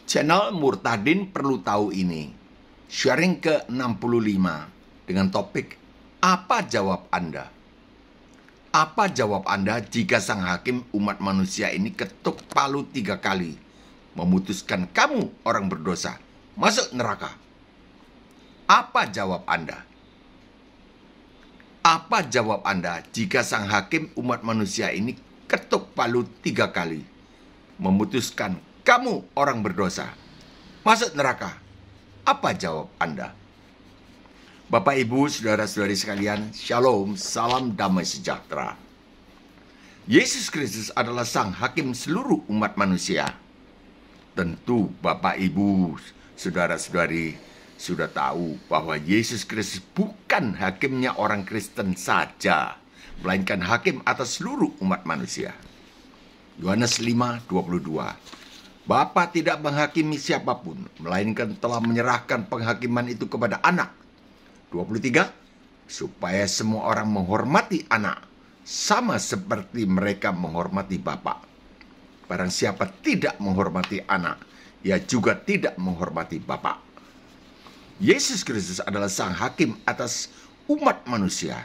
Channel Murtadin perlu tahu ini. Sharing ke-65 dengan topik apa jawab Anda? Apa jawab Anda jika sang hakim umat manusia ini ketuk palu 3 kali, memutuskan kamu orang berdosa masuk neraka? Apa jawab Anda? Apa jawab Anda jika sang hakim umat manusia ini ketuk palu 3 kali, memutuskan kamu orang berdosa masuk neraka? Apa jawab Anda? Bapak, Ibu, saudara-saudari sekalian, Shalom, salam damai sejahtera. Yesus Kristus adalah sang hakim seluruh umat manusia. Tentu Bapak, Ibu, saudara-saudari sudah tahu bahwa Yesus Kristus bukan hakimnya orang Kristen saja, melainkan hakim atas seluruh umat manusia. Yohanes 5:22. Bapa tidak menghakimi siapapun, melainkan telah menyerahkan penghakiman itu kepada anak. 23. Supaya semua orang menghormati anak, sama seperti mereka menghormati Bapa. Barang siapa tidak menghormati anak, ia juga tidak menghormati Bapa. Yesus Kristus adalah sang hakim atas umat manusia.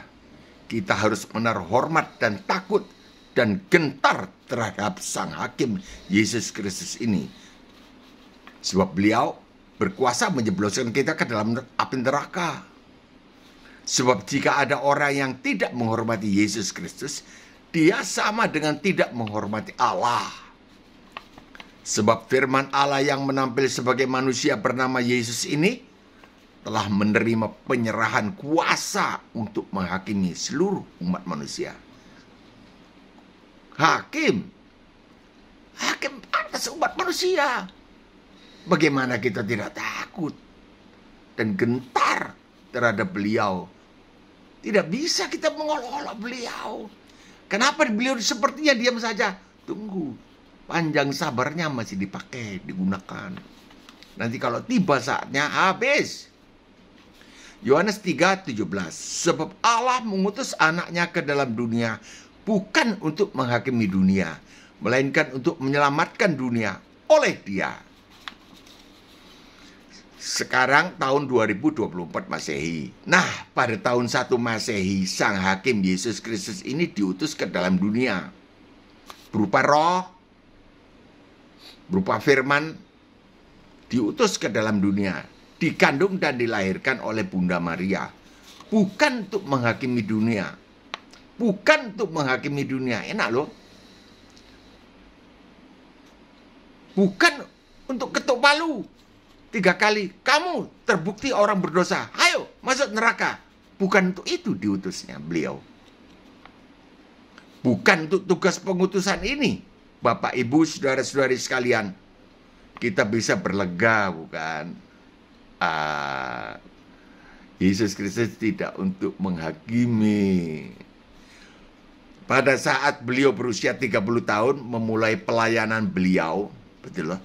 Kita harus menaruh hormat dan takut dan gentar terhadap sang hakim Yesus Kristus ini. Sebab beliau berkuasa menjebloskan kita ke dalam api neraka. Sebab jika ada orang yang tidak menghormati Yesus Kristus, dia sama dengan tidak menghormati Allah. Sebab firman Allah yang menampil sebagai manusia bernama Yesus ini telah menerima penyerahan kuasa untuk menghakimi seluruh umat manusia. Hakim atas umat manusia. Bagaimana kita tidak takut dan gentar terhadap beliau? Tidak bisa kita mengolok-olok beliau. Kenapa beliau sepertinya diam saja? Tunggu, panjang sabarnya masih dipakai, digunakan. Nanti kalau tiba saatnya habis. Yohanes 3:17. Sebab Allah mengutus anaknya ke dalam dunia bukan untuk menghakimi dunia, melainkan untuk menyelamatkan dunia oleh dia. Sekarang tahun 2024 Masehi. Nah, pada tahun 1 Masehi, sang hakim Yesus Kristus ini diutus ke dalam dunia. Berupa roh, berupa firman, diutus ke dalam dunia. Dikandung dan dilahirkan oleh Bunda Maria. Bukan untuk menghakimi dunia. Bukan untuk menghakimi dunia. Enak loh. Bukan untuk ketuk palu 3 kali. Kamu terbukti orang berdosa, ayo masuk neraka. Bukan untuk itu diutusnya beliau. Bukan untuk tugas pengutusan ini. Bapak, Ibu, saudara-saudari sekalian, kita bisa berlega, bukan? Yesus Kristus tidak untuk menghakimi. Pada saat beliau berusia 30 tahun memulai pelayanan beliau, betul loh?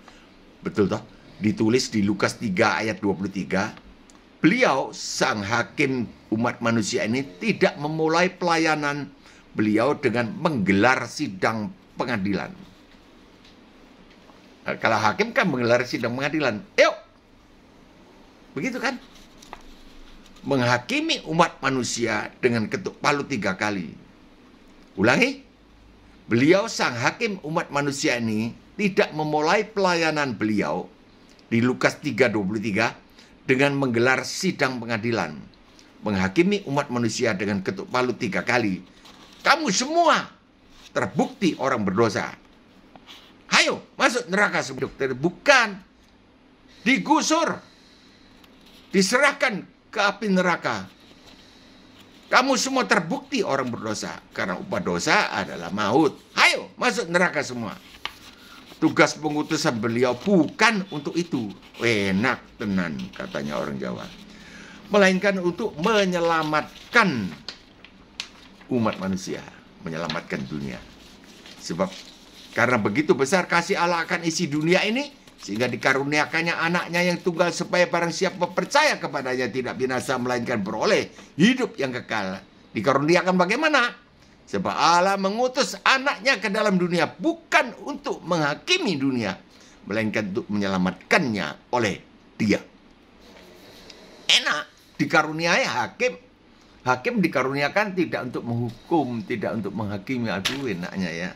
Betul toh? Ditulis di Lukas 3 ayat 23. Beliau, sang hakim umat manusia ini, tidak memulai pelayanan beliau dengan menggelar sidang pengadilan. Nah, kalau hakim kan menggelar sidang pengadilan. Yuk! Begitu kan? Menghakimi umat manusia dengan ketuk palu 3 kali. Ulangi. Beliau, sang hakim umat manusia ini, tidak memulai pelayanan beliau di Lukas 3:23 dengan menggelar sidang pengadilan, menghakimi umat manusia dengan ketuk palu 3 kali. Kamu semua terbukti orang berdosa, ayo masuk neraka sebelum. Bukan, digusur, diserahkan ke api neraka. Kamu semua terbukti orang berdosa, karena upah dosa adalah maut. Ayo masuk neraka semua. Tugas pengutusan beliau bukan untuk itu. Enak tenan, katanya orang Jawa. Melainkan untuk menyelamatkan umat manusia, menyelamatkan dunia. Sebab karena begitu besar kasih Allah akan isi dunia ini, sehingga dikaruniakannya anaknya yang tunggal, supaya barang siapa percaya kepadanya tidak binasa, melainkan beroleh hidup yang kekal. Dikaruniakan bagaimana? Sebab Allah mengutus anaknya ke dalam dunia bukan untuk menghakimi dunia, melainkan untuk menyelamatkannya oleh Dia. Enak, dikaruniai hakim. Hakim dikaruniakan tidak untuk menghukum, tidak untuk menghakimi. Aduh, enaknya ya.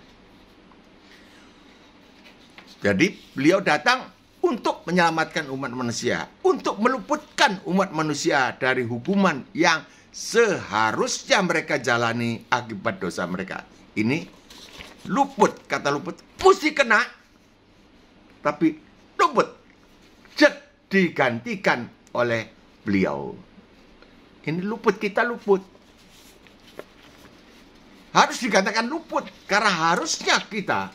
Jadi beliau datang untuk menyelamatkan umat manusia, untuk meluputkan umat manusia dari hukuman yang seharusnya mereka jalani akibat dosa mereka. Ini luput, kata luput, mesti kena, tapi luput digantikan oleh beliau. Ini luput, kita luput. Harus dikatakan luput, karena harusnya kita,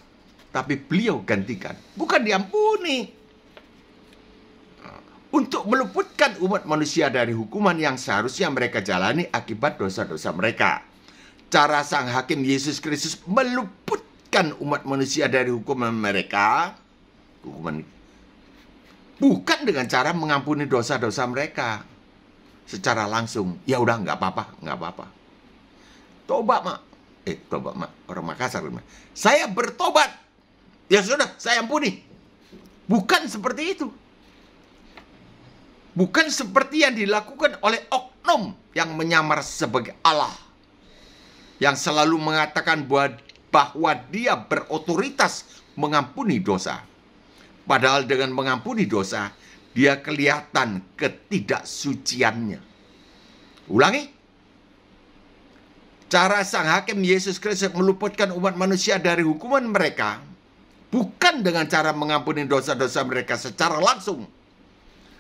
tapi beliau gantikan, bukan diampuni. Untuk meluputkan umat manusia dari hukuman yang seharusnya mereka jalani akibat dosa-dosa mereka. Cara sang hakim Yesus Kristus meluputkan umat manusia dari hukuman mereka, bukan dengan cara mengampuni dosa-dosa mereka secara langsung. Ya udah, nggak apa-apa. Tobat, Mak. Tobat, Mak. Orang Makassar. Saya bertobat. Ya sudah, saya ampuni. Bukan seperti itu. Bukan seperti yang dilakukan oleh oknum yang menyamar sebagai Allah, yang selalu mengatakan bahwa dia berotoritas mengampuni dosa. Padahal dengan mengampuni dosa, dia kelihatan ketidaksuciannya. Ulangi. Cara sang hakim Yesus Kristus meluputkan umat manusia dari hukuman mereka, bukan dengan cara mengampuni dosa-dosa mereka secara langsung,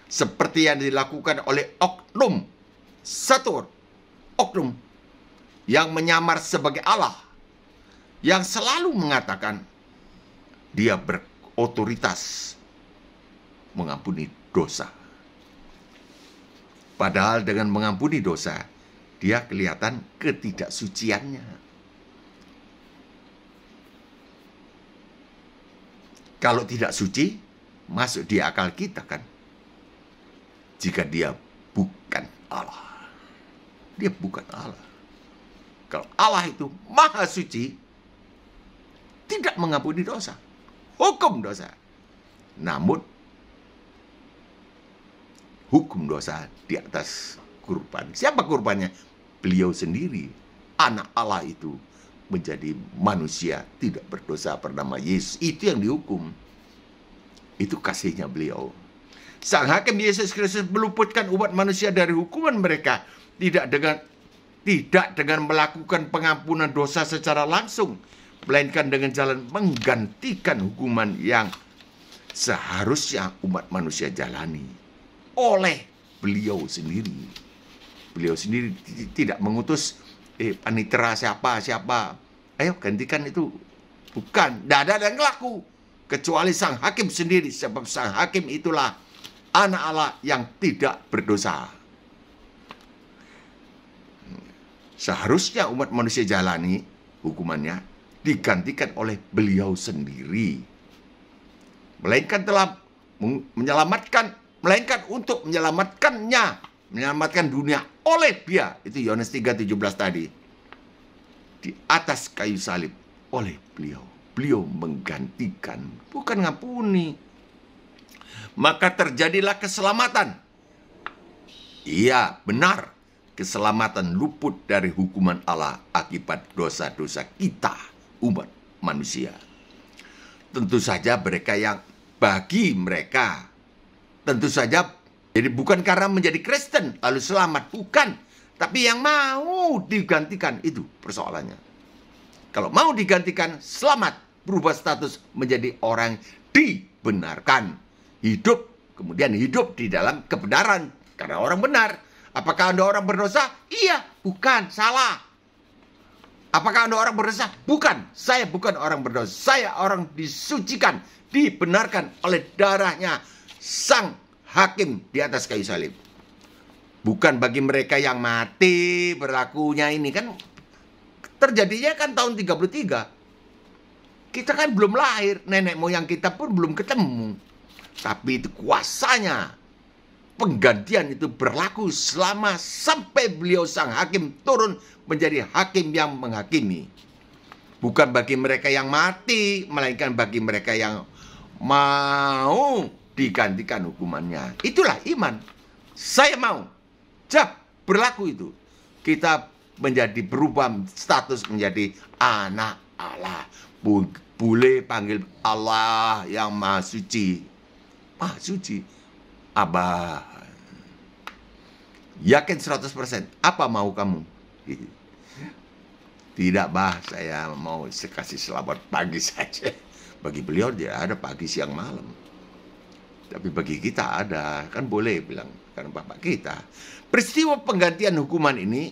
seperti yang dilakukan oleh oknum. Satu oknum yang menyamar sebagai Allah, yang selalu mengatakan dia berotoritas mengampuni dosa. Padahal dengan mengampuni dosa, dia kelihatan ketidaksuciannya. Kalau tidak suci, masuk di akal kita kan? Jika dia bukan Allah. Dia bukan Allah. Kalau Allah itu maha suci, tidak mengampuni dosa, hukum dosa. Namun, hukum dosa di atas kurban. Siapa kurbannya? Beliau sendiri, anak Allah itu, menjadi manusia tidak berdosa bernama Yesus. Itu yang dihukum. Itu kasihnya beliau. Sang hakim Yesus Kristus meluputkan umat manusia dari hukuman mereka tidak dengan melakukan pengampunan dosa secara langsung, melainkan dengan jalan menggantikan hukuman yang seharusnya umat manusia jalani oleh beliau sendiri. Beliau sendiri tidak mengutus panitera siapa, ayo gantikan itu. Bukan, tidak ada yang laku kecuali sang hakim sendiri, sebab sang hakim itulah anak Allah yang tidak berdosa. Seharusnya umat manusia jalani hukumannya digantikan oleh beliau sendiri, melainkan untuk menyelamatkan dunia oleh Dia. Itu Yohanes 3:17 tadi. Di atas kayu salib oleh beliau. Beliau menggantikan, bukan ngampuni. Maka terjadilah keselamatan. Iya, benar. Keselamatan luput dari hukuman Allah akibat dosa-dosa kita, umat manusia. Tentu saja tentu saja, jadi bukan karena menjadi Kristen lalu selamat, bukan. Tapi yang mau digantikan, itu persoalannya. Kalau mau digantikan, selamat, berubah status menjadi orang dibenarkan. Hidup, kemudian hidup di dalam kebenaran. Karena orang benar. Apakah Anda orang berdosa? Iya, bukan, salah. Apakah Anda orang berdosa? Bukan, saya bukan orang berdosa. Saya orang disucikan, dibenarkan oleh darahnya sang hakim di atas kayu salib. Bukan bagi mereka yang mati berlakunya ini kan terjadinya kan tahun 33. Kita kan belum lahir, nenek moyang kita pun belum ketemu. Tapi itu kuasanya, penggantian itu berlaku sampai beliau sang hakim turun menjadi hakim yang menghakimi. Bukan bagi mereka yang mati, melainkan bagi mereka yang mau digantikan hukumannya. Itulah iman. Saya mau. Jab, berlaku itu. Kita menjadi berubah status menjadi anak Allah. Boleh panggil Allah yang Maha Suci. Maha Suci. Abah. Yakin 100%. Apa mau kamu? Tidak, bah, saya mau kasih selamat pagi saja. Bagi beliau tidak ada pagi, siang, malam. Tapi bagi kita ada, kan boleh bilang, karena Bapak kita. Peristiwa penggantian hukuman ini,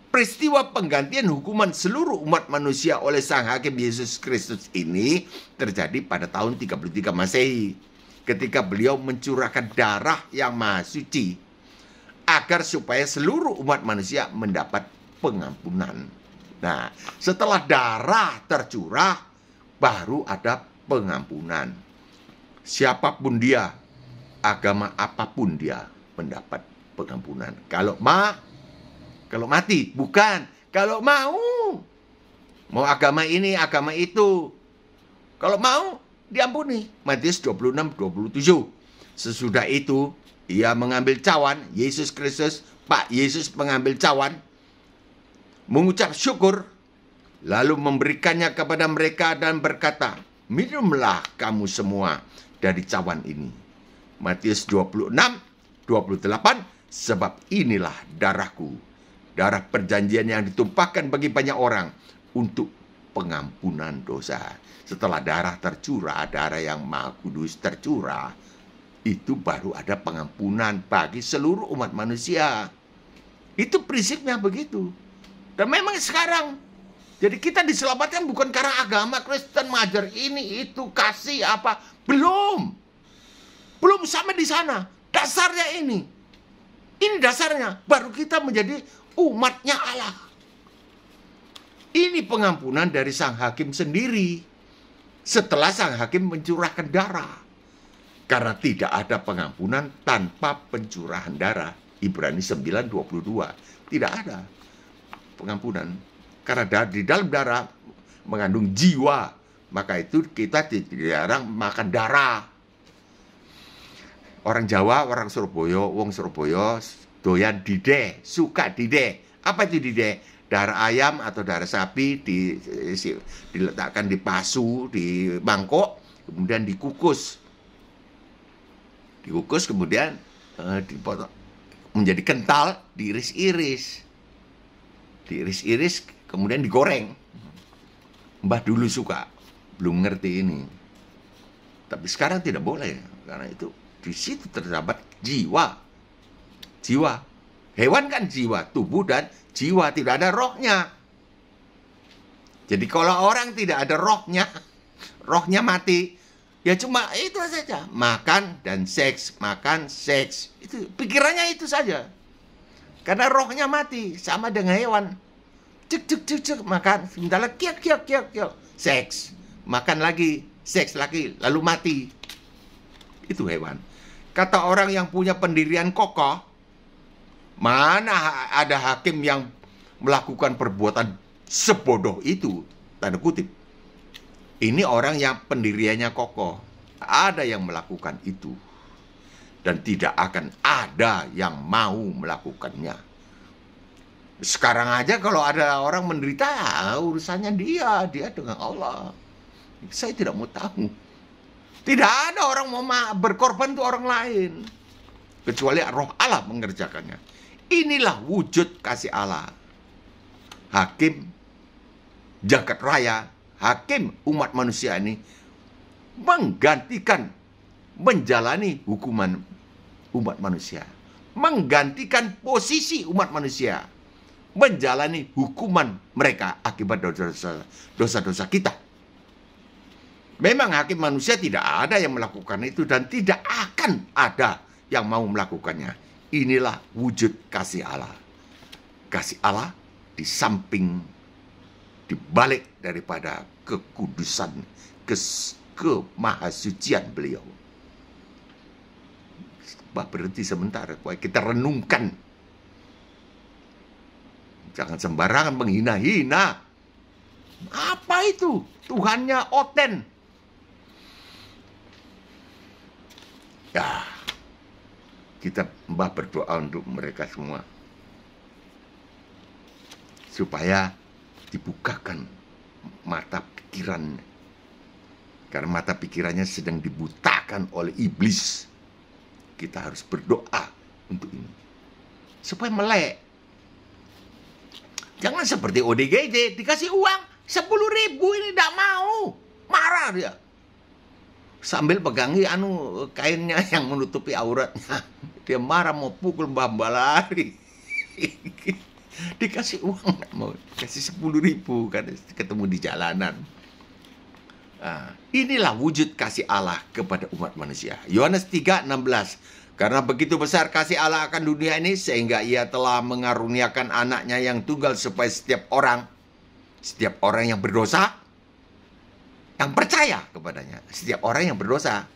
peristiwa penggantian hukuman seluruh umat manusia oleh Sang Hakim Yesus Kristus ini terjadi pada tahun 33 Masehi. Ketika beliau mencurahkan darah yang maha suci, agar supaya seluruh umat manusia mendapat pengampunan. Nah, setelah darah tercurah, baru ada pengampunan. Siapapun dia, agama apapun dia, mendapat pengampunan. Kalau mati, bukan. Kalau mau agama ini, agama itu. Kalau mau, diampuni. Matius 26-27. Sesudah itu, ia mengambil cawan, Yesus Kristus, Pak Yesus mengambil cawan, mengucap syukur, lalu memberikannya kepada mereka dan berkata, minumlah kamu semua dari cawan ini. Matius 26-28, sebab inilah darahku, darah perjanjian yang ditumpahkan bagi banyak orang untuk pengampunan dosa. Setelah darah tercurah, darah yang maha kudus tercurah, itu baru ada pengampunan bagi seluruh umat manusia. Itu prinsipnya begitu. Dan memang sekarang, jadi kita diselamatkan bukan karena agama Kristen mengajar ini, itu, kasih apa. Belum sampai di sana. Dasarnya ini. Ini dasarnya. Baru kita menjadi umatnya Allah. Ini pengampunan dari Sang Hakim sendiri. Setelah Sang Hakim mencurahkan darah. Karena tidak ada pengampunan tanpa pencurahan darah. Ibrani 9:22. Tidak ada pengampunan. Karena di dalam darah mengandung jiwa. Maka itu kita dilarang makan darah. Orang Jawa, orang Surabaya, wong Surabaya doyan dideh, suka dideh. Apa itu dideh? Darah ayam atau darah sapi diletakkan di pasu, di mangkok, kemudian dikukus. Dikukus kemudian dipotong menjadi kental, diiris-iris. Diiris-iris kemudian digoreng. Mbah dulu suka, belum ngerti ini. Tapi sekarang tidak boleh, karena itu di situ terdapat jiwa. Jiwa. Hewan kan jiwa, tubuh dan jiwa, tidak ada rohnya. Jadi kalau orang tidak ada rohnya, rohnya mati, ya cuma itu saja. Makan dan seks, makan, seks. Itu pikirannya itu saja. Karena rohnya mati, sama dengan hewan. Cek, makan. Sebentar lagi, kiak. Seks. Makan lagi, seks lagi, lalu mati. Itu hewan. Kata orang yang punya pendirian kokoh, mana ada hakim yang melakukan perbuatan sebodoh itu, tanda kutip. Ini orang yang pendiriannya kokoh. Ada yang melakukan itu. Dan tidak akan ada yang mau melakukannya. Sekarang aja kalau ada orang menderita, urusannya dia dengan Allah. Saya tidak mau tahu. Tidak ada orang mau berkorban untuk orang lain. Kecuali roh Allah mengerjakannya. Inilah wujud kasih Allah. Hakim jagat raya, hakim umat manusia ini menggantikan, menjalani hukuman umat manusia. Menggantikan posisi umat manusia. Menjalani hukuman mereka akibat dosa-dosa kita. Memang hakim manusia tidak ada yang melakukan itu dan tidak akan ada yang mau melakukannya. Inilah wujud kasih Allah. Kasih Allah di samping, di balik daripada kekudusan, kemahasucian beliau. Berhenti sebentar, kita renungkan. Jangan sembarangan menghina-hina. Apa itu? Tuhannya Oten. Ya, kita Mbah berdoa untuk mereka semua supaya dibukakan mata pikiran, karena mata pikirannya sedang dibutakan oleh iblis. Kita harus berdoa untuk ini supaya melek. Jangan seperti ODGJ, dikasih uang 10.000 ini tidak mau, marah dia. Sambil pegangi kainnya yang menutupi auratnya, dia marah mau pukul Mbah lari. Dikasih uang nggak mau, kasih 10.000 kan ketemu di jalanan. Nah, inilah wujud kasih Allah kepada umat manusia. Yohanes 3:16. Karena begitu besar kasih Allah akan dunia ini, sehingga ia telah mengaruniakan anaknya yang tunggal, supaya setiap orang yang berdosa, yang percaya kepadanya. Setiap orang yang berdosa,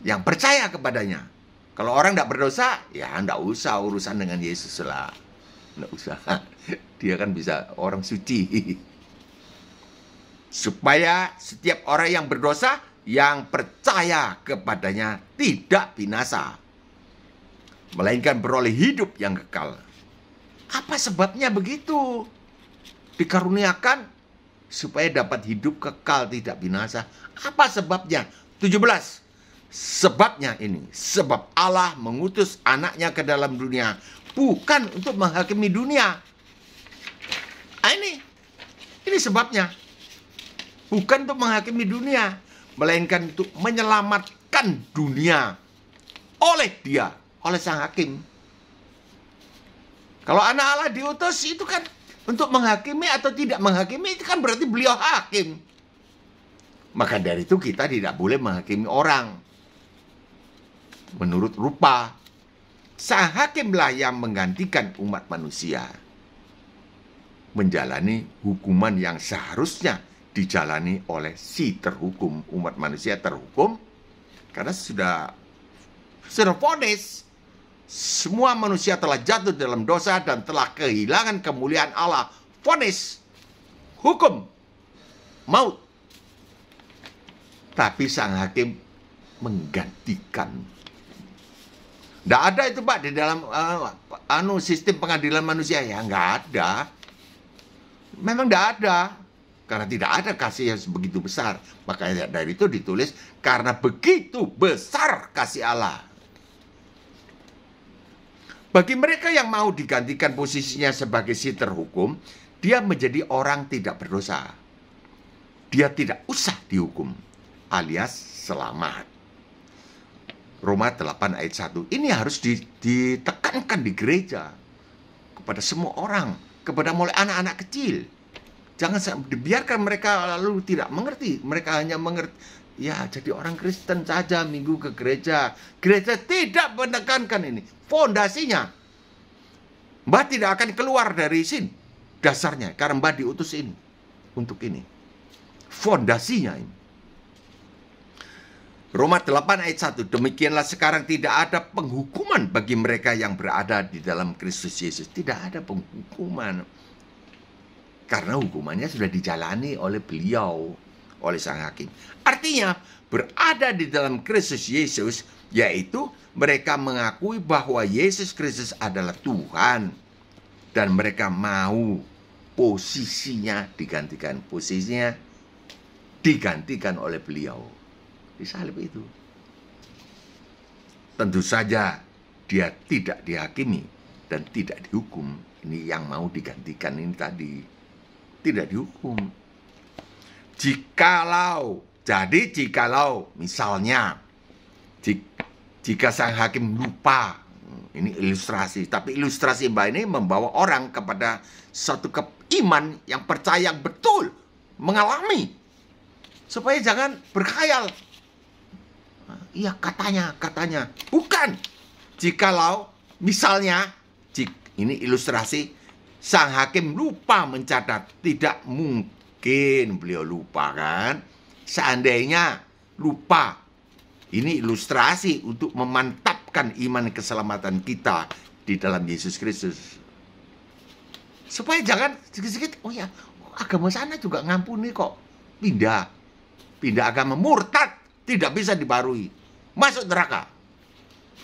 yang percaya kepadanya. Kalau orang tidak berdosa, ya tidak usah urusan dengan Yesus lah. Tidak usah. Dia kan bisa orang suci. Supaya setiap orang yang berdosa, yang percaya kepadanya tidak binasa, melainkan beroleh hidup yang kekal. Apa sebabnya begitu? Dikaruniakan supaya dapat hidup kekal tidak binasa. Apa sebabnya? 17. Sebabnya ini, sebab Allah mengutus anaknya ke dalam dunia, bukan untuk menghakimi dunia. Ini sebabnya. Bukan untuk menghakimi dunia, melainkan untuk menyelamatkan dunia oleh dia, oleh sang hakim. Kalau anak Allah diutus itu kan untuk menghakimi atau tidak menghakimi, itu kan berarti beliau hakim. Maka dari itu kita tidak boleh menghakimi orang menurut rupa. Sang hakimlah yang menggantikan umat manusia menjalani hukuman yang seharusnya dijalani oleh si terhukum. Umat manusia terhukum karena sudah vonis. Semua manusia telah jatuh dalam dosa dan telah kehilangan kemuliaan Allah. Vonis, hukum, maut. Tapi sang hakim menggantikan. Tidak ada itu Pak di dalam sistem pengadilan manusia. Ya nggak ada. Memang tidak ada. Karena tidak ada kasih yang begitu besar. Makanya dari itu ditulis, karena begitu besar kasih Allah. Bagi mereka yang mau digantikan posisinya sebagai si terhukum, dia menjadi orang tidak berdosa. Dia tidak usah dihukum, alias selamat. Roma 8 ayat 1. Ini harus ditekankan di gereja. Kepada semua orang. Kepada mulai anak-anak kecil. Jangan dibiarkan mereka lalu tidak mengerti. Mereka hanya mengerti, ya jadi orang Kristen saja, minggu ke gereja. Gereja tidak menekankan ini. Fondasinya. Mbah tidak akan keluar dari sini. Dasarnya. Karena Mbah diutus ini. Untuk ini. Fondasinya ini. Roma 8 ayat 1. Demikianlah sekarang tidak ada penghukuman bagi mereka yang berada di dalam Kristus Yesus. Tidak ada penghukuman. Karena hukumannya sudah dijalani oleh beliau, oleh sang hakim. Artinya, berada di dalam Kristus Yesus, yaitu mereka mengakui bahwa Yesus Kristus adalah Tuhan. Dan mereka mau posisinya digantikan. Posisinya digantikan oleh beliau. Disalib itu. Tentu saja dia tidak dihakimi dan tidak dihukum. Ini yang mau digantikan ini tadi. Tidak dihukum. Jikalau misalnya jika sang hakim lupa, ini ilustrasi, tapi ilustrasi Mbak ini membawa orang kepada satu iman yang percaya yang betul, mengalami, supaya jangan berkhayal. Iya katanya, bukan. Jikalau misalnya, ini ilustrasi, sang hakim lupa mencatat. Tidak mungkin beliau lupa kan. Seandainya lupa. Ini ilustrasi untuk memantapkan iman keselamatan kita di dalam Yesus Kristus. Supaya jangan sedikit-sedikit, oh ya agama sana juga ngampuni kok. Pindah agama, murtad. Tidak bisa dibarui. Masuk neraka.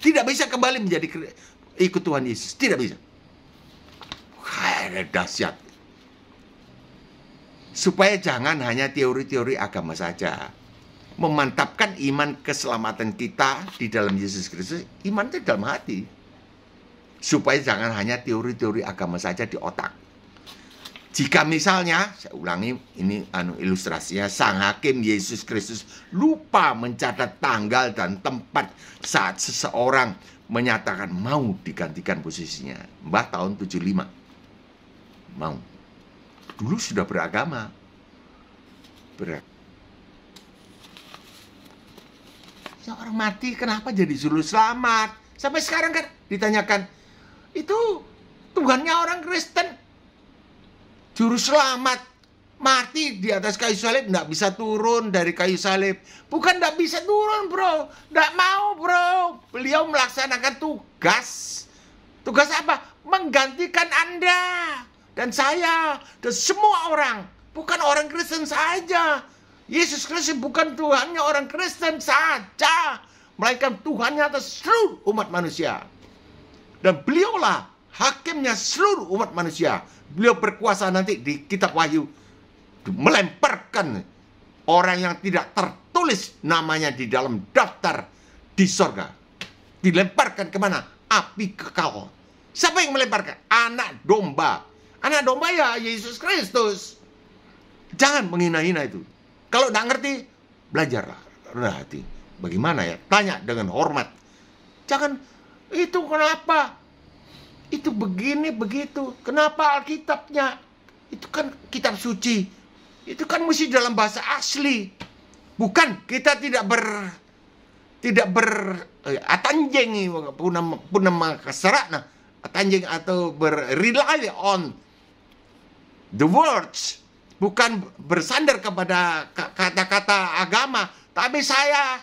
Tidak bisa kembali menjadi ikut Tuhan Yesus. Tidak bisa. Dahsyat. Supaya jangan hanya teori-teori agama saja. Memantapkan iman keselamatan kita di dalam Yesus Kristus. Iman itu dalam hati. Supaya jangan hanya teori-teori agama saja di otak. Jika misalnya, saya ulangi, ini ilustrasinya, Sang Hakim Yesus Kristus lupa mencatat tanggal dan tempat saat seseorang menyatakan mau digantikan posisinya. Mbah tahun 75. Mau. Dulu sudah beragama. Seorang mati kenapa jadi juru selamat? Sampai sekarang kan ditanyakan, itu Tuhannya orang Kristen. Juru selamat mati di atas kayu salib, nggak bisa turun dari kayu salib. Bukan nggak bisa turun, bro. Nggak mau, bro. Beliau melaksanakan tugas. Tugas apa? Menggantikan Anda dan saya dan semua orang. Bukan orang Kristen saja. Yesus Kristus bukan Tuhannya orang Kristen saja, melainkan Tuhannya atas seluruh umat manusia. Dan beliaulah hakimnya seluruh umat manusia. Beliau berkuasa nanti di kitab Wahyu melemparkan orang yang tidak tertulis namanya di dalam daftar di sorga. Dilemparkan kemana? Api kekal. Siapa yang melemparkan? Anak domba. Anak domba ya Yesus Kristus. Jangan menghina-hina itu. Kalau tidak ngerti, belajarlah. Rendah hati. Bagaimana ya? Tanya dengan hormat. Jangan, itu kenapa? Itu begini, begitu. Kenapa Alkitabnya? Itu kan kitab suci. Itu kan mesti dalam bahasa asli. Bukan, kita tidak atanjeng punama kasarana atanjeng atau rely on the words. Bukan bersandar kepada kata-kata agama. Tapi saya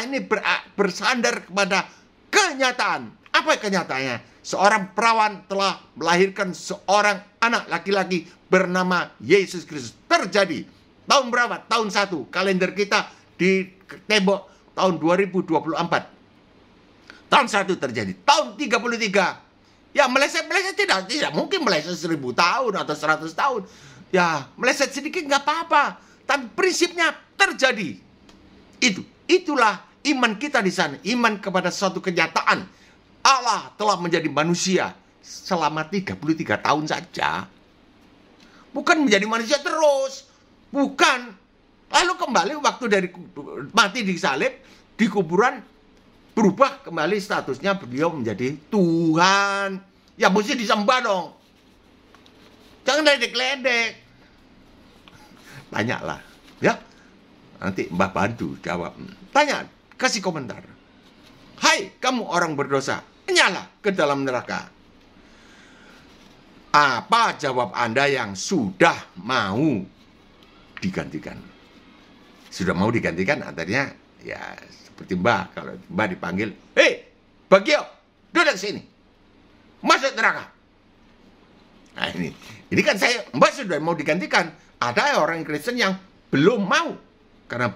ini bersandar kepada kenyataan. Apa kenyataannya? Seorang perawan telah melahirkan seorang anak laki-laki bernama Yesus Kristus. Terjadi. Tahun berapa? Tahun 1. Kalender kita di tembok tahun 2024. Tahun 1 terjadi. Tahun 33. Ya meleset-meleset tidak mungkin meleset 1000 tahun atau 100 tahun. Ya meleset sedikit nggak apa-apa. Tapi prinsipnya terjadi. Itulah iman kita di sana. Iman kepada suatu kenyataan. Allah telah menjadi manusia selama 33 tahun saja. Bukan menjadi manusia terus. Bukan. Lalu kembali waktu dari mati di salib, di kuburan, berubah kembali statusnya beliau menjadi Tuhan. Ya mesti disembah dong. Jangan ledek-ledek. Tanyalah. Ya. Nanti Mbah bantu jawab. Tanya, kasih komentar. Hai kamu orang berdosa, nyala ke dalam neraka. Apa jawab Anda yang sudah mau digantikan? Sudah mau digantikan artinya ya seperti Mbah. Kalau Mbah dipanggil, hei Bagio, duduk sini, masuk neraka. Nah ini kan saya, Mbah sudah mau digantikan. Ada orang Kristen yang belum mau karena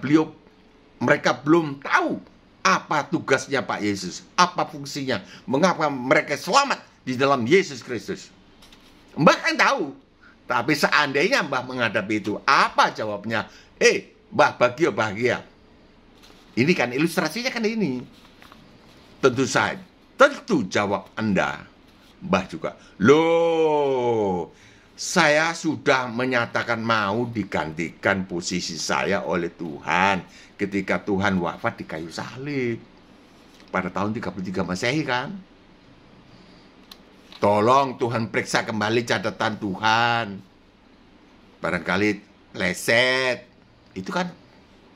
mereka belum tahu apa tugasnya Pak Yesus, apa fungsinya, mengapa mereka selamat di dalam Yesus Kristus. Mbah kan tahu, tapi seandainya Mbah menghadapi itu, apa jawabnya? Mbah Bagio bahagia. Ini kan ilustrasinya kan ini. Tentu saja, tentu jawab Anda, Mbah juga. Loh, saya sudah menyatakan mau digantikan posisi saya oleh Tuhan ketika Tuhan wafat di kayu salib pada tahun 33 Masehi kan. Tolong Tuhan periksa kembali catatan Tuhan. Barangkali leset. Itu kan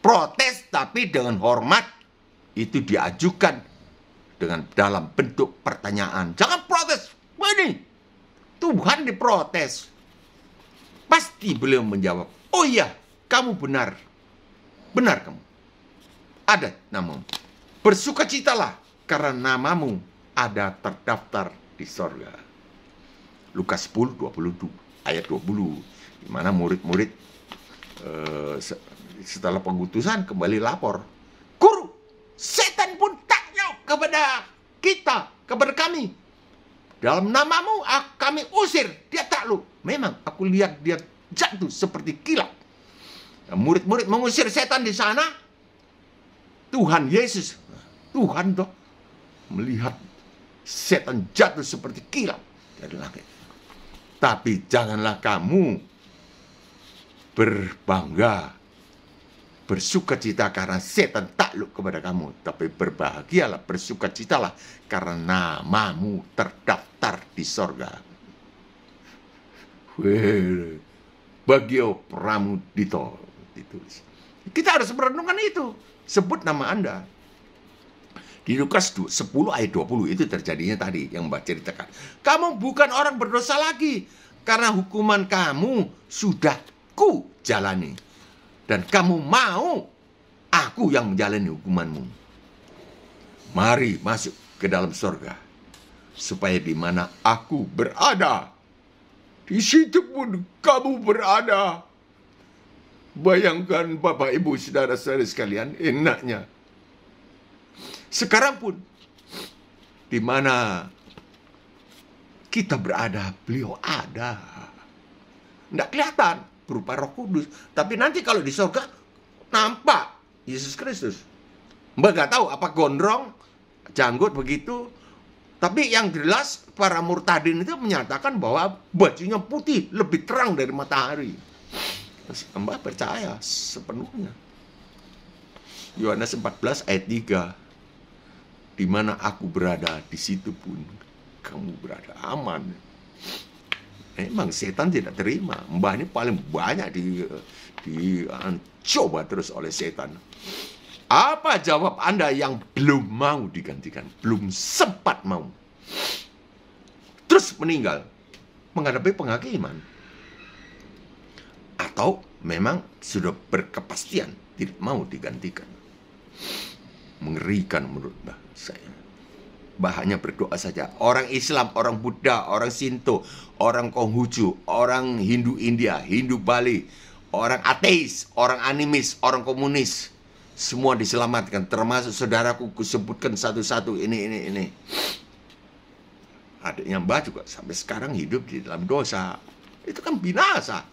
protes tapi dengan hormat. Itu diajukan dengan dalam bentuk pertanyaan. Jangan protes. Ini Tuhan diprotes. Pasti beliau menjawab, oh iya, kamu benar. Benar kamu. Ada namamu. Bersukacitalah karena namamu ada terdaftar di sorga. Lukas 10, 22, ayat 20. Di mana murid-murid setelah pengutusan kembali lapor. Guru, setan pun takjub kepada kita kepada kami. Dalam namamu kami usir, dia takluk. Memang aku lihat dia jatuh seperti kilat. Murid-murid mengusir setan di sana. Tuhan Yesus, Tuhan toh, melihat setan jatuh seperti kilat dari langit. Tapi janganlah kamu berbangga, bersukacita karena setan takluk kepada kamu. Tapi berbahagialah, bersukacitalah karena namamu terdaftar di sorga. Bagio Pramudito ditulis. Kita harus merenungkan itu. Sebut nama Anda. Di Lukas 10 ayat 20 itu terjadinya tadi yang Mbak ceritakan. Kamu bukan orang berdosa lagi karena hukuman kamu sudah ku jalani. Dan kamu mau aku yang menjalani hukumanmu. Mari masuk ke dalam surga. Supaya di mana aku berada, di situ pun kamu berada. Bayangkan Bapak Ibu saudara-saudara sekalian, enaknya. Sekarang pun di mana kita berada, beliau ada. Tidak kelihatan berupa Roh Kudus, tapi nanti kalau di surga nampak Yesus Kristus. Mbak gak tahu apa gondrong, janggut begitu. Tapi yang jelas para murtadin itu menyatakan bahwa bajunya putih, lebih terang dari matahari. Mbak percaya sepenuhnya. Yohanes 14 ayat 3. Di mana aku berada, di situ pun kamu berada, aman. Memang setan tidak terima. Mbak ini paling banyak dicoba terus oleh setan. Apa jawab Anda yang belum mau digantikan? Belum sempat mau. Terus meninggal. Menghadapi penghakiman. Atau memang sudah berkepastian tidak mau digantikan. Mengerikan menurut saya. Hanya berdoa saja. Orang Islam, orang Buddha, orang Sinto, orang Konghucu, orang Hindu India, Hindu Bali, orang ateis, orang animis, orang komunis, semua diselamatkan. Termasuk saudaraku, kusebutkan satu-satu ini. Adiknya Mbak juga sampai sekarang hidup di dalam dosa. Itu kan binasa.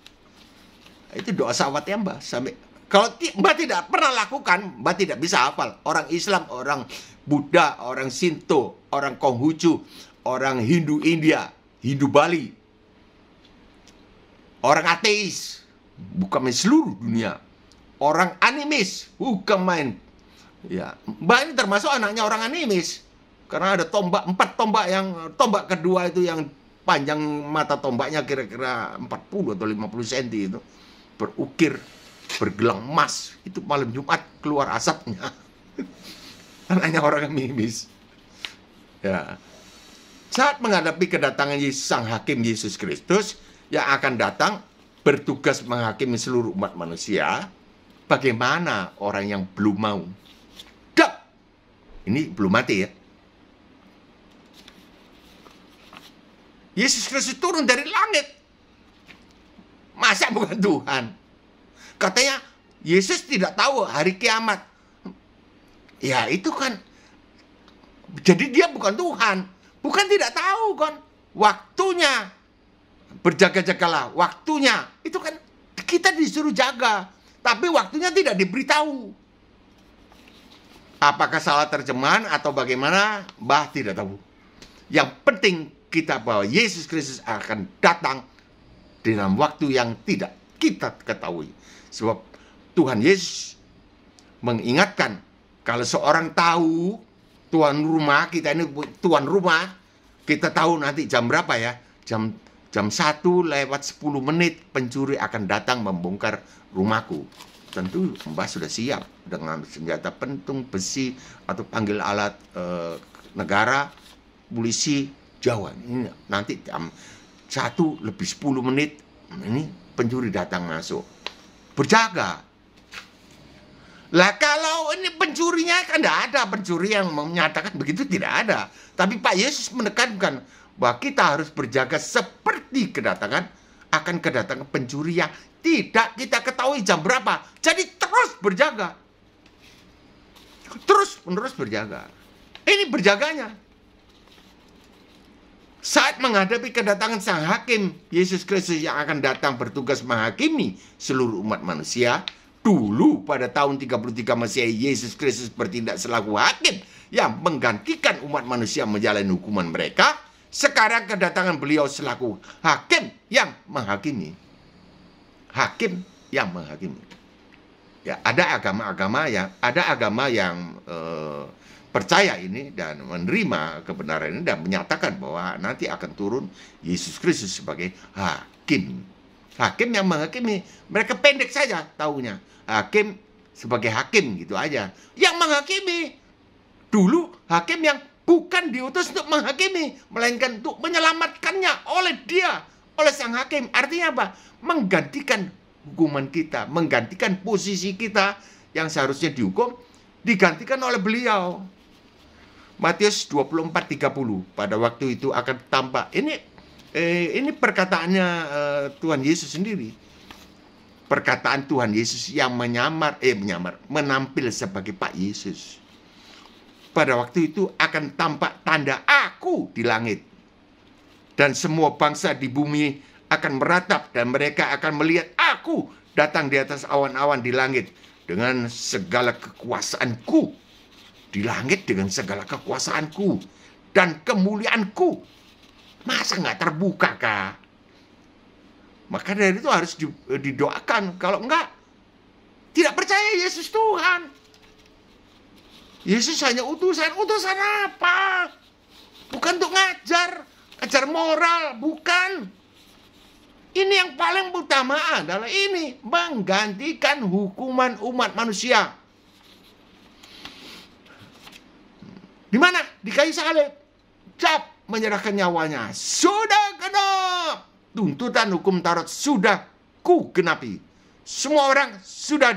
Itu dosa awatnya Mbak. Sampai kalau Mbak tidak pernah lakukan, Mbak tidak bisa hafal. Orang Islam, orang Buddha, orang Sinto, orang Konghucu, orang Hindu India, Hindu Bali, orang ateis, bukan main seluruh dunia, orang animis, bukan main. Ya, Mbak ini termasuk anaknya orang animis, karena ada tombak 4 tombak yang tombak kedua itu yang panjang mata tombaknya kira-kira 40 atau 50 cm itu berukir bergelang emas, itu malam Jumat keluar asapnya. Anaknya orang animis. Ya. Saat menghadapi kedatangan Yesus, Sang Hakim Yesus Kristus yang akan datang bertugas menghakimi seluruh umat manusia, bagaimana orang yang belum mau? Dak. Ini belum mati ya. Yesus Kristus turun dari langit. Masa bukan Tuhan? Katanya Yesus tidak tahu hari kiamat. Ya itu kan. Jadi dia bukan Tuhan. Bukan tidak tahu kan. Waktunya. Berjaga-jagalah. Waktunya. Itu kan kita disuruh jaga. Tapi waktunya tidak diberitahu. Apakah salah terjemahan atau bagaimana? Mbah tidak tahu. Yang penting kita bahwa Yesus Kristus akan datang dalam waktu yang tidak kita ketahui. Sebab Tuhan Yesus mengingatkan, kalau seorang tahu, tuan rumah, kita ini tuan rumah, kita tahu nanti jam berapa ya, jam 1:10 pencuri akan datang membongkar rumahku. Tentu Mbak sudah siap dengan senjata pentung, besi, atau panggil alat negara, polisi, Jawa. Ini nanti jam 1:10 ini pencuri datang masuk. Berjaga. Lah kalau ini pencurinya kan tidak ada pencuri yang menyatakan begitu, tidak ada. Tapi Pak Yesus menekankan bahwa kita harus berjaga seperti akan kedatangan pencuri yang tidak kita ketahui jam berapa. Jadi terus berjaga. Terus menerus berjaga. Ini berjaganya. Saat menghadapi kedatangan sang hakim, Yesus Kristus yang akan datang bertugas menghakimi seluruh umat manusia. Dulu pada tahun 33 Masehi, Yesus Kristus bertindak selaku hakim yang menggantikan umat manusia menjalani hukuman mereka. Sekarang kedatangan beliau selaku hakim yang menghakimi. Hakim yang menghakimi. Ya, ada agama yang percaya ini dan menerima kebenaran ini dan menyatakan bahwa nanti akan turun Yesus Kristus sebagai hakim. Hakim yang menghakimi. Mereka pendek saja taunya. Hakim sebagai hakim gitu aja. Yang menghakimi. Dulu hakim yang bukan diutus untuk menghakimi, melainkan untuk menyelamatkannya oleh dia, oleh sang hakim. Artinya apa? Menggantikan hukuman kita, menggantikan posisi kita yang seharusnya dihukum, digantikan oleh beliau. Matius 24:30, pada waktu itu akan tampak. Ini perkataannya Tuhan Yesus sendiri. Perkataan Tuhan Yesus yang menampil sebagai Pak Yesus. Pada waktu itu akan tampak tanda Aku di langit. Dan semua bangsa di bumi akan meratap dan mereka akan melihat Aku datang di atas awan-awan di langit dengan segala kekuasaanku. Di langit dengan segala kekuasaanku dan kemuliaanku. Masa nggak terbuka, Kak? Maka dari itu harus didoakan. Kalau enggak, tidak percaya Yesus Tuhan. Yesus hanya utusan. Utusan apa? Bukan untuk ngajar moral, bukan. Ini yang paling utama adalah ini, menggantikan hukuman umat manusia. Di mana? Di kayu salib. Cap menyerahkan nyawanya. Sudah genap. Tuntutan hukum Taurat sudah ku genapi. Semua orang sudah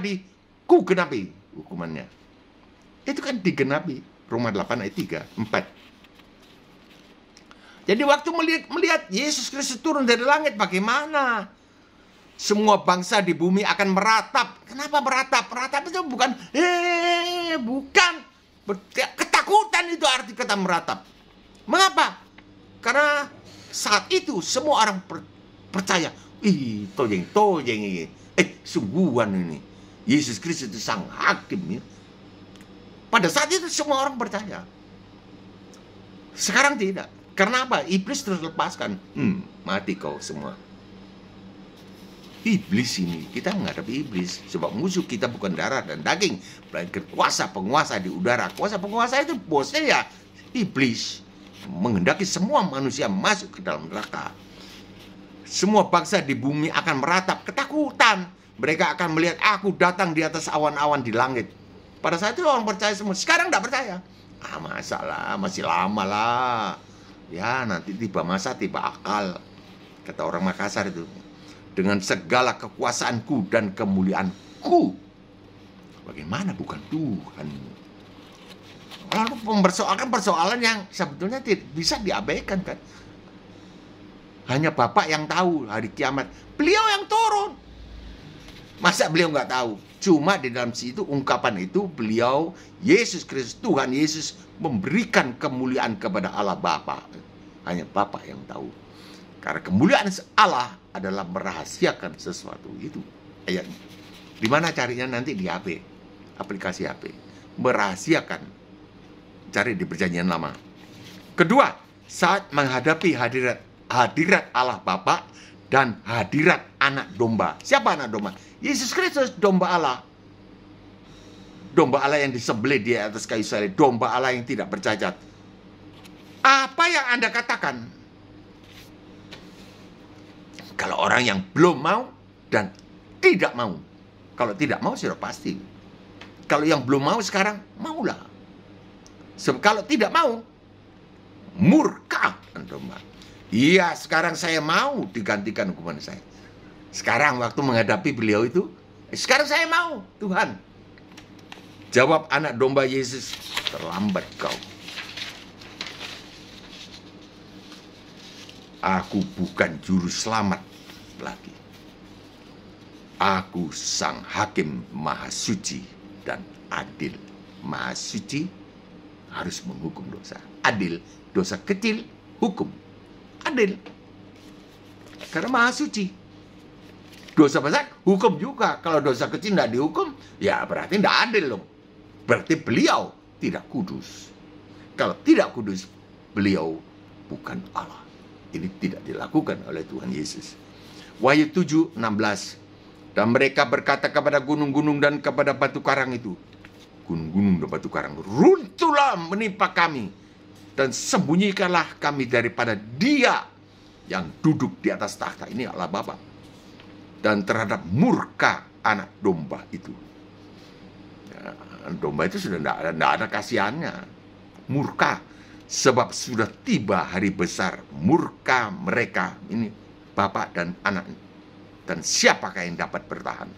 ku genapi hukumannya. Itu kan digenapi. Roma 8 ayat 3, 4. Jadi waktu melihat Yesus Kristus turun dari langit, bagaimana? Semua bangsa di bumi akan meratap. Kenapa meratap? Meratap itu bukan bukan. Ketakutan itu arti kata meratap. Mengapa? Karena saat itu semua orang percaya. Tojeng ini. Sungguhan ini. Yesus Kristus itu sang hakim ya. Pada saat itu semua orang percaya. Sekarang tidak. Karena apa? Iblis terus lepaskan. Mati kau semua. Iblis ini, kita menghadapi iblis. Sebab musuh kita bukan darah dan daging, melainkan kuasa penguasa di udara. Kuasa penguasa itu bosnya ya iblis. Menghendaki semua manusia masuk ke dalam neraka. Semua bangsa di bumi akan meratap ketakutan. Mereka akan melihat Aku datang di atas awan-awan di langit. Pada saat itu orang percaya semua. Sekarang tidak percaya. Masalah, masih lama lah. Ya nanti tiba masa, tiba akal. Kata orang Makassar itu. Dengan segala kekuasaanku dan kemuliaanku. Bagaimana bukan Tuhan? Lalu mempersoalkan persoalan yang sebetulnya tidak bisa diabaikan kan. Hanya Bapak yang tahu hari kiamat. Beliau yang turun. Masa beliau nggak tahu? Cuma di dalam situ ungkapan itu beliau, Yesus Kristus, Tuhan Yesus memberikan kemuliaan kepada Allah Bapa. Hanya Bapak yang tahu. Karena kemuliaan Allah adalah merahasiakan sesuatu itu ayatnya. Di mana carinya nanti di HP, aplikasi HP. Merahasiakan. Cari di Perjanjian Lama. Kedua, saat menghadapi hadirat Allah Bapa dan hadirat Anak Domba. Siapa Anak Domba? Yesus Kristus, domba Allah. Domba Allah yang disembelih di atas kayu salib. Domba Allah yang tidak bercacat. Apa yang Anda katakan? Kalau orang yang belum mau dan tidak mau. Kalau tidak mau sudah pasti. Kalau yang belum mau sekarang, maulah. Sebab kalau tidak mau, murka domba. Iya, sekarang saya mau digantikan hukuman saya. Sekarang waktu menghadapi beliau itu, sekarang saya mau, Tuhan. Jawab Anak Domba Yesus, terlambat kau. Aku bukan juru selamat lagi. Aku sang hakim maha suci dan adil. Maha suci harus menghukum dosa. Adil, dosa kecil, hukum. adil. Karena maha suci. Dosa besar, hukum juga. Kalau dosa kecil tidak dihukum, ya berarti tidak adil loh. Berarti beliau tidak kudus. Kalau tidak kudus, beliau bukan Allah. Ini tidak dilakukan oleh Tuhan Yesus. Wahyu 7:16. Dan mereka berkata kepada gunung-gunung dan kepada batu karang itu, gunung-gunung dan batu karang, runtuhlah menimpa kami, dan sembunyikanlah kami daripada Dia yang duduk di atas tahta. Ini Allah Bapa. Dan terhadap murka anak domba itu. Ya, domba itu sudah tidak ada kasihannya. Murka. Sebab sudah tiba hari besar murka mereka. Ini bapak dan anak. Dan siapakah yang dapat bertahan?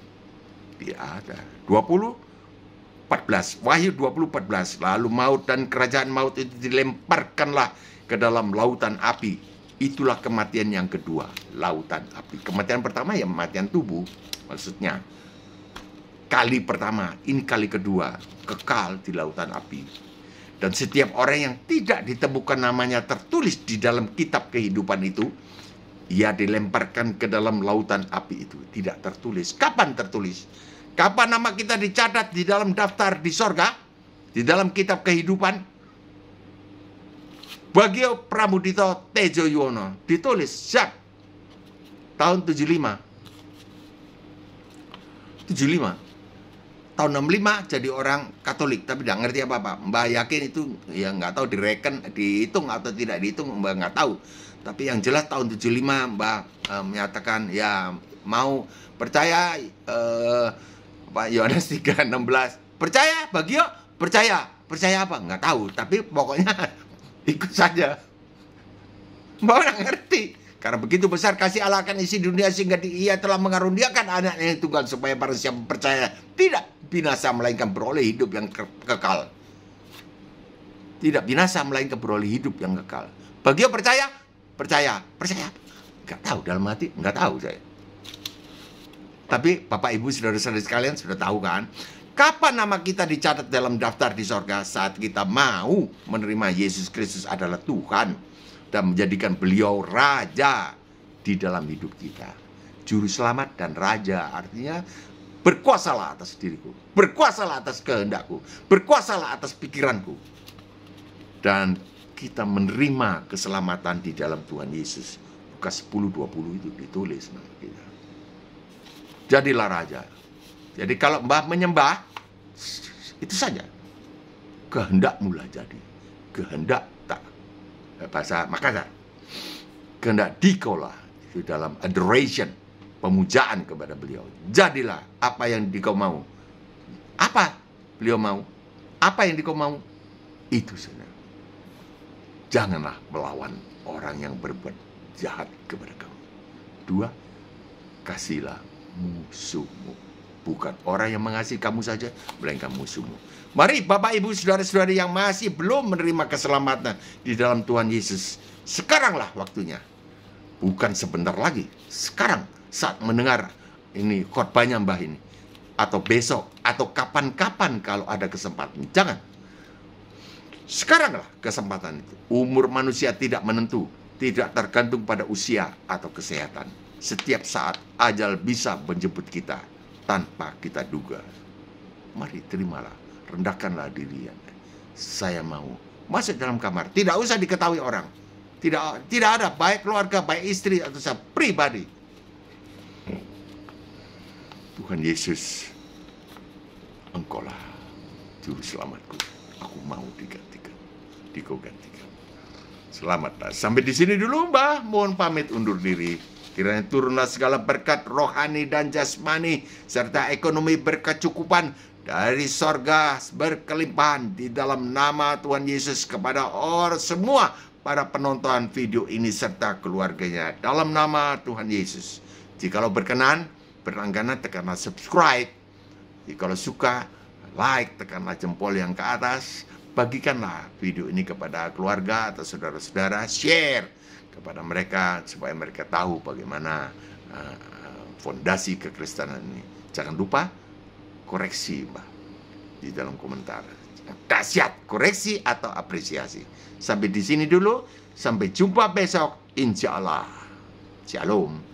Tidak ada. 20:14. Wahyu 20:14. Lalu maut dan kerajaan maut itu dilemparkanlah ke dalam lautan api. Itulah kematian yang kedua, lautan api. Kematian pertama ya kematian tubuh, maksudnya. Kali pertama, ini kali kedua, kekal di lautan api. Dan setiap orang yang tidak ditemukan namanya tertulis di dalam kitab kehidupan itu, ia dilemparkan ke dalam lautan api itu. Tidak tertulis. Kapan tertulis? Kapan nama kita dicatat di dalam daftar di sorga? Di dalam kitab kehidupan? Bagio Pramudito Tejo Yuwono ditulis siap tahun 75 tahun 65 jadi orang Katolik tapi tidak ngerti apa-apa. Mbah yakin itu ya nggak tahu dihitung atau tidak dihitung, Mbah nggak tahu. Tapi yang jelas tahun 75 Mbah menyatakan ya mau percaya Pak Yohanes 3:16. Percaya Bagio? Percaya apa? Nggak tahu, tapi pokoknya ikut saja. Mbak orang ngerti. Karena begitu besar kasih Allah akan isi dunia sehingga Ia telah mengaruniakan anaknya yang tunggal supaya para siapa percaya tidak binasa melainkan beroleh hidup yang kekal. Tidak binasa melainkan beroleh hidup yang kekal. Bagi yang percaya? Percaya. Nggak tahu dalam hati, nggak tahu saya. Tapi Bapak Ibu saudara-saudara sekalian sudah tahu kan? Kapan nama kita dicatat dalam daftar di sorga? Saat kita mau menerima Yesus Kristus adalah Tuhan dan menjadikan beliau Raja di dalam hidup kita. Juru selamat dan Raja artinya berkuasalah atas diriku, berkuasalah atas kehendakku, berkuasalah atas pikiranku. Dan kita menerima keselamatan di dalam Tuhan Yesus. Lukas 10:20 itu ditulis nama kita. Jadilah Raja. Jadi kalau Mbah menyembah, itu saja. Kehendak mula jadi. Kehendak tak. Bahasa Makassar. Kehendak dikolah. Itu dalam adoration. Pemujaan kepada beliau. Jadilah apa yang dikau mau. Apa beliau mau? Apa yang dikau mau? Itu saja. Janganlah melawan orang yang berbuat jahat kepada kamu. 2. Kasihlah musuhmu. Bukan orang yang mengasihi kamu saja, melainkan musuhmu. Mari Bapak Ibu Saudara-saudari yang masih belum menerima keselamatan di dalam Tuhan Yesus, sekaranglah waktunya. Bukan sebentar lagi, sekarang saat mendengar ini khotbahnya Mbah ini, atau besok, atau kapan-kapan kalau ada kesempatan. Jangan. Sekaranglah kesempatan itu. Umur manusia tidak menentu, tidak tergantung pada usia atau kesehatan. Setiap saat ajal bisa menjemput kita tanpa kita duga. Mari terimalah, rendahkanlah diri Anda. Saya mau masuk dalam kamar, tidak usah diketahui orang. Tidak ada, baik keluarga, baik istri atau saya pribadi. Tuhan Yesus, Engkaulah juru selamatku. Aku mau digantikan, Dikau gantikan. Selamatlah. Sampai di sini dulu Mbah. Mohon pamit undur diri. Kiranya turunlah segala berkat rohani dan jasmani serta ekonomi berkecukupan dari sorga berkelimpahan di dalam nama Tuhan Yesus kepada orang semua para penonton video ini serta keluarganya dalam nama Tuhan Yesus. Jikalau berkenan, berlangganan tekanlah subscribe. Jikalau suka, like, tekanlah jempol yang ke atas. Bagikanlah video ini kepada keluarga atau saudara-saudara, share kepada mereka supaya mereka tahu bagaimana fondasi kekristenan ini. Jangan lupa koreksi Mbah di dalam komentar. Dahsyat, koreksi atau apresiasi. Sampai di sini dulu, sampai jumpa besok. Insya Allah. Shalom.